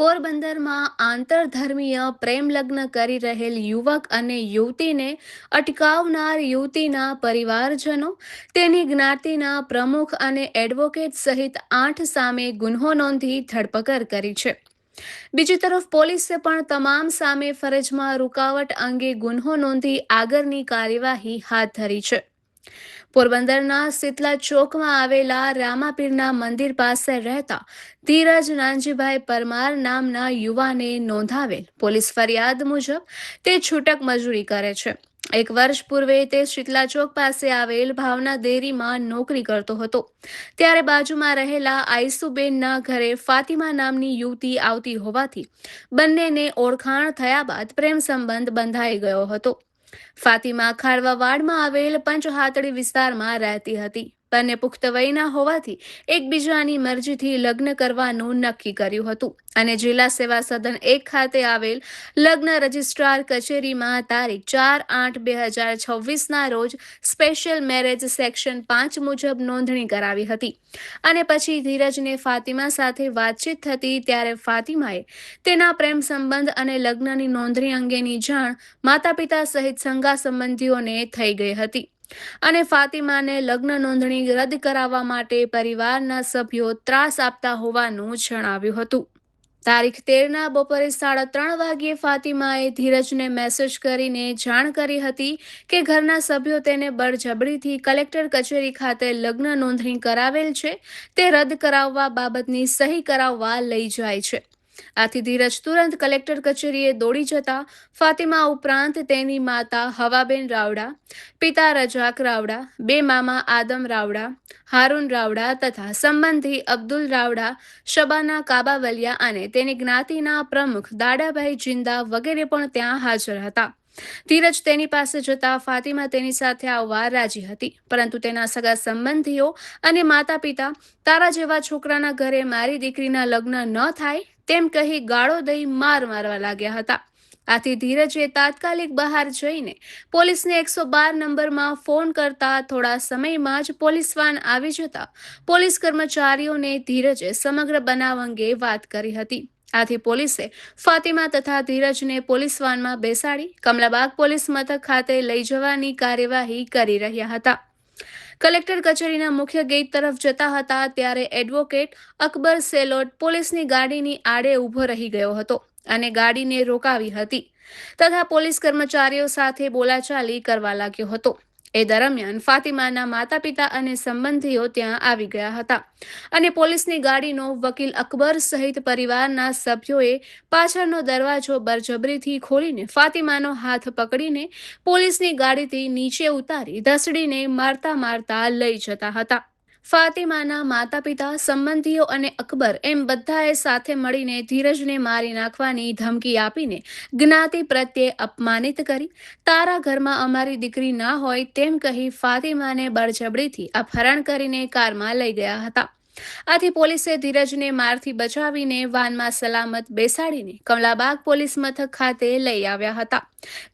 પોરબંદરમાં આંતરધર્મીય પ્રેમ લગ્ન કરી રહેલ યુવક અને યુવતીને અટકાવનાર યુવતીના પરિવારજનો, તેની જ્ઞાતિના પ્રમુખ અને એડવોકેટ સહિત 8 સામે ગુન્હો નોંધી ધરપકડ કરી છે. બીજી તરફ પોલીસે પણ તમામ સામે ફરજમાં રૂકાવટ અંગે ગુન્હો નોંધી આગળની કાર્યવાહી હાથ ધરી છે. પોરબંદરના સિતલા ચોકમાં આવેલા રામાપીરના મંદિર પાસે રહેતા ધીરજ નાનજીભાઈ પરમાર નામના યુવાને નોંધાવેલ પોલીસ ફરિયાદ મુજબ તે છૂટક મજૂરી કરે છે. 1 વર્ષ પૂર્વે તે શીતલા ચોક પાસે આવેલ ભાવના ડેરીમાં નોકરી કરતો હતો. ત્યારે બાજુમાં રહેલા આઈસુબેનના ઘરે ફાતિમા નામની યુવતી આવતી હોવાથી બંનેને ઓળખાણ થયા બાદ પ્રેમ સંબંધ બંધાઈ ગયો હતો. ફાતિમા ખારવાવાડમાં આવેલ પંચહાતડી વિસ્તારમાં રહેતી હતી. બંને પુખ્ત વયના હોવાથી એકબીજાની મરજીથી લગ્ન કરવાનું નક્કી કર્યું હતું અને જિલ્લા સેવા સદન 1 ખાતે આવેલ લગ્ન રજિસ્ટ્રાર કચેરીમાં તારીખ 4/8/2026ના રોજ સ્પેશિયલ મેરેજ સેક્શન 5 મુજબ નોંધણી કરાવી હતી અને પછી ધીરજને ફાતિમા સાથે વાતચીત થતી ત્યારે ફાતિમાએ તેના પ્રેમ સંબંધ અને લગ્નની નોંધણી અંગેની જાણ માતા પિતા સહિત સગા સંબંધીઓને થઈ ગઈ હતી અને ફાતિમાને લગ્ન નોંધણી રદ કરાવવા માટે પરિવારના સભ્યો ત્રાસ આપતા હોવાનું જણાવ્યું હતું. તારીખ 13ના બપોરે 3:30 વાગ્યે ફાતિમાએ ધીરજને મેસેજ કરીને જાણ કરી હતી કે ઘરના સભ્યો તેને બળજબરીથી કલેક્ટર કચેરી ખાતે લગ્ન નોંધણી કરાવેલ છે તે રદ કરાવવા બાબતની સહી કરાવવા લઈ જાય છે. આથી ધીરજ તુરંત કલેક્ટર કચેરીએ દોડી જતા ફાતિમા ઉપરાંત તેની માતા હવાબેન રાવડા, પિતા રજાક રાવડા, 2 મામા આદમ રાવડા, હારૂન રાવડા તથા સંબંધી અબ્દુલ રાવડા, શબાના કાબાવલિયા અને તેની જ્ઞાતિના પ્રમુખ દાડાભાઈ જિંદા વગેરે પણ ત્યાં હાજર હતા. ધીરજ તેની પાસે જતા ફાતિમા તેની સાથે આવવા રાજી હતી, પરંતુ તેના સગા સંબંધીઓ અને માતા પિતા તારા જેવા છોકરાના ઘરે મારી દીકરીના લગ્ન ન થાય તેમ કહી ગાળો દઈ મારવા લાગ્યા હતા. આથી ધીરજે તાત્કાલિક બહાર જઈને પોલીસને 112 નંબરમાં ફોન કરતા થોડા સમયમાં જ પોલીસ વાન આવી જતા પોલીસ કર્મચારીઓને ધીરજે સમગ્ર બનાવ અંગે વાત કરી હતી. આથી પોલીસે ફાતિમા તથા ધીરજને પોલીસ વાનમાં બેસાડી કમલાબાગ પોલીસ મથક ખાતે લઈ જવાની કાર્યવાહી કરી રહ્યા હતા. કલેક્ટર કચેરીના મુખ્ય ગેટ તરફ જતા હતા ત્યારે એડવોકેટ અકબર સેલોટ પોલીસની ગાડીની આડે ઊભો રહી ગયો હતો અને ગાડીને રોકાવી હતી તથા પોલીસ કર્મચારીઓ સાથે બોલાચાલી કરવા લાગ્યો હતો. એ દરમિયાન ફાતિમાના માતા પિતા અને સંબંધીઓ ત્યાં આવી ગયા હતા અને પોલીસની ગાડીનો વકીલ અકબર સહિત પરિવારના સભ્યોએ પાછળનો દરવાજો બળજબરીથી ખોલીને ફાતિમાનો હાથ પકડીને પોલીસની ગાડીથી નીચે ઉતારી ધસડીને મારતા લઈ જતા હતા. ફાતિમાના માતા પિતા, સંબંધીઓ અને અકબર એમ બધાએ સાથે મળીને ધીરજને મારી નાખવાની ધમકી આપીને જ્ઞાતિ પ્રત્યે અપમાનિત કરી તારા ઘરમાં અમારી દીકરી ના હોય તેમ કહી ફાતિમાને બળજબરીથી અપહરણ કરીને કારમાં લઈ ગયા હતા. આથી પોલીસે ધીરજને મારથી બચાવીને વાનમાં સલામત બેસાડીને કમલાબાગ પોલીસ મથક ખાતે લઈ આવ્યા હતા,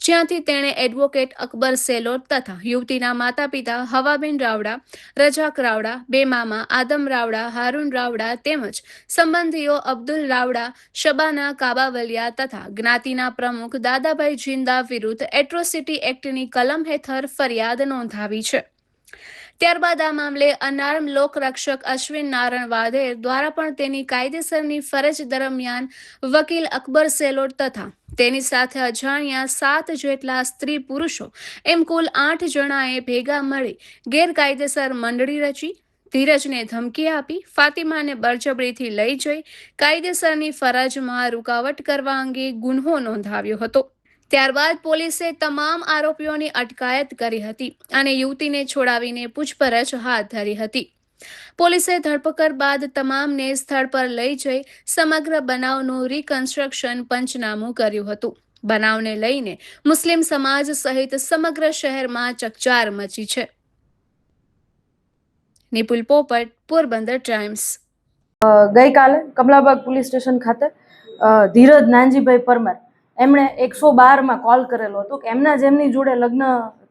જ્યાંથી તેણે એડવોકેટ અકબર સેલોટ તથા યુવતીના માતા પિતા હવાબેન રાવડા, રજાક રાવડા, 2 મામા આદમ રાવડા, હારૂન રાવડા તેમજ સંબંધીઓ અબ્દુલ રાવડા, શબાના કાબાવલિયા તથા જ્ઞાતિના પ્રમુખ દાદાભાઈ જિંદા વિરુદ્ધ એટ્રોસિટી એક્ટની કલમ હેઠળ ફરિયાદ નોંધાવી છે. ત્યારબાદ આ મામલે અનાર્મ લોકરક્ષક અશ્વિન નારાયણ વાધેર દ્વારા પણ તેની કાયદેસરની ફરજ દરમિયાન વકીલ અકબર સેલોટ તથા તેની સાથે અજાણ્યા 7 જેટલા સ્ત્રી પુરુષો એમ કુલ 8 જણાએ ભેગા મળી ગેરકાયદેસર મંડળી રચી ધીરજને ધમકી આપી ફાતિમાને બળજબરીથી લઈ જઈ કાયદેસરની ફરજમાં રૂકાવટ કરવા અંગે ગુન્હો નોંધાવ્યો હતો. ત્યારબાદ પોલીસે તમામ આરોપીઓની અટકાયત કરી હતી અને યુવતીને છોડાવીને પૂછપરછ હાથ ધરી હતી. પોલીસે ધરપકડ બાદ તમામને સ્થળ પર લઈ જઈ સમગ્ર બનાવનું રિકન્સ્ટ્રક્શન પંચનામું કર્યું હતું. બનાવને લઈને મુસ્લિમ સમાજ સહિત સમગ્ર શહેરમાં ચકચાર મચી છે. નિપુલ પોપટ, પોરબંદર ટાઈમ્સ. ગઈકાલે કમલાબાગ પોલીસ સ્ટેશન ખાતે ધીરજ નાનજીભાઈ પરમાર એમણે 112માં કોલ કરેલો હતો કે જેમની જોડે લગ્ન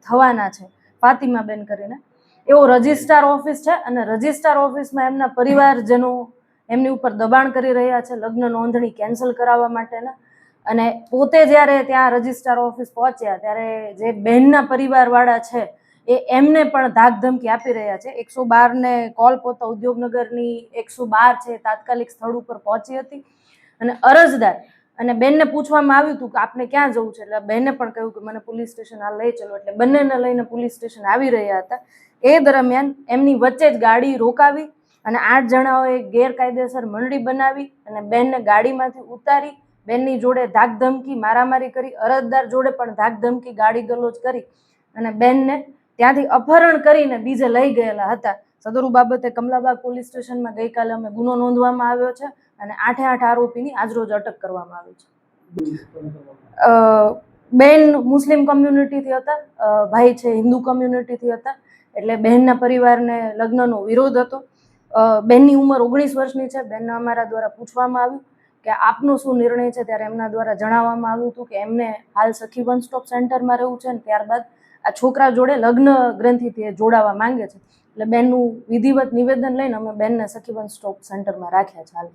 થવાના છે ફાતિમાબેન કરીને, એવો રજિસ્ટ્રાર ઓફિસ છે અને રજિસ્ટ્રાર ઓફિસમાં એમના પરિવારજનો એમની ઉપર દબાણ કરી રહ્યા છે લગ્ન નોંધણી કેન્સલ કરાવવા માટેના. અને પોતે જ્યારે ત્યાં રજિસ્ટ્રાર ઓફિસ પહોંચ્યા ત્યારે જે બહેનના પરિવારવાળા છે એ એમને પણ ધાકધમકી આપી રહ્યા છે. 112 ને કોલ પોતા ઉદ્યોગનગરની 112 છે તાત્કાલિક સ્થળ ઉપર પહોંચી હતી અને અરજદાર અને બેનને પૂછવામાં આવ્યું હતું કે આપને ક્યાં જવું છે, એટલે બેને પણ કહ્યું કે મને પોલીસ સ્ટેશન હાલ લઈ ચલો. એટલે બંનેને લઈને પોલીસ સ્ટેશન આવી રહ્યા હતા. એ દરમિયાન એમની વચ્ચે જ ગાડી રોકાવી અને 8 જણાઓએ ગેરકાયદેસર મંડળી બનાવી અને બેનને ગાડીમાંથી ઉતારી બેનની જોડે ધાકધમકી મારામારી કરી, અરજદાર જોડે પણ ધાકધમકી ગાડી ગલોચ કરી અને બેનને ત્યાંથી અપહરણ કરીને બીજે લઈ ગયેલા હતા. સદરુ બાબતે કમલાબાગ પોલીસ સ્ટેશનમાં ગઈકાલે અમે ગુનો નોંધવામાં આવ્યો છે અને 8 આરોપીની આજરોજ અટક કરવામાં આવી છે. બેન મુસ્લિમ કોમ્યુનિટીથી હતા, ભાઈ છે હિન્દુ કોમ્યુનિટીથી હતા. એટલે બહેનના પરિવારને લગ્નનો વિરોધ હતો. બેનની ઉંમર 19 વર્ષની છે. બેનને અમારા દ્વારા પૂછવામાં આવ્યું કે આપનો શું નિર્ણય છે, ત્યારે એમના દ્વારા જણાવવામાં આવ્યું હતું કે એમને હાલ સખી વન સ્ટોપ સેન્ટરમાં રહેવું છે અને ત્યારબાદ આ છોકરા જોડે લગ્ન ગ્રંથિથી જોડાવા માંગે છે. એટલે બેનનું વિધિવત નિવેદન લઈને અમે બેનને સખી વન સ્ટોપ સેન્ટરમાં રાખ્યા છે હાલ.